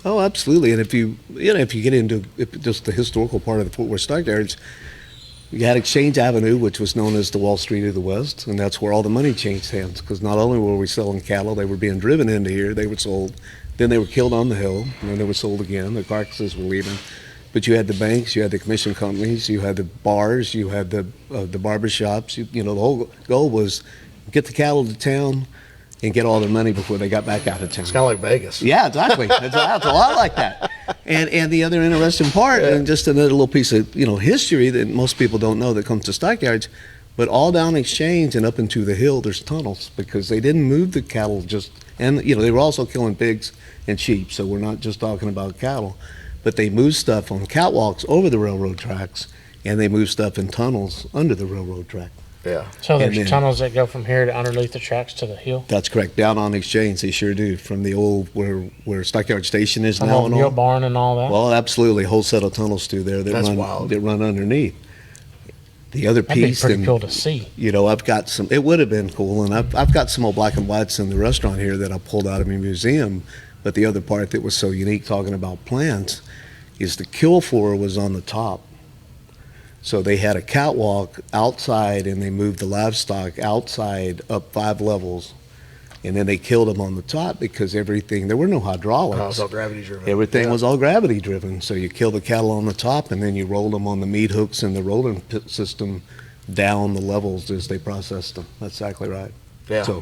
Oh, absolutely. And if you get into just the historical part of the Fort Worth Stockyards, you had Exchange Avenue, which was known as the Wall Street of the West, and that's where all the money changed hands. Because not only were we selling cattle, they were being driven into here. They were sold, then they were killed on the hill, and then they were sold again. The carcasses were leaving. But you had the banks, you had the commission companies, you had the bars, you had the barber shops. The whole goal was get the cattle to town and get all their money before they got back out of town. It's kind of like Vegas. Yeah, exactly. It's a lot like that. And the other interesting part, and just another little piece of history that most people don't know that comes to Stockyards, but all down Exchange and up into the hill, there's tunnels because they didn't move the cattle and they were also killing pigs and sheep. So we're not just talking about cattle, but they moved stuff on catwalks over the railroad tracks, and they moved stuff in tunnels under the railroad track. Yeah. So there's tunnels that go from here to underneath the tracks to the hill? That's correct. Down on Exchange, they sure do. From the old, where Stockyard Station is now and Mill all. barn and all that? Well, absolutely. A whole set of tunnels through there That's wild. that run underneath. The other That'd be piece, pretty cool to see. I've got some, it would have been cool, and I've got some old black and whites in the restaurant here that I pulled out of my museum. But the other part that was so unique, talking about plants, is the kill floor was on the top. So they had a catwalk outside, and they moved the livestock outside up 5 levels, and then they killed them on the top because there were no hydraulics. Oh, it's all gravity driven. Everything was all gravity driven. So you kill the cattle on the top, and then you roll them on the meat hooks and the rolling system down the levels as they processed them. That's exactly right. Yeah. So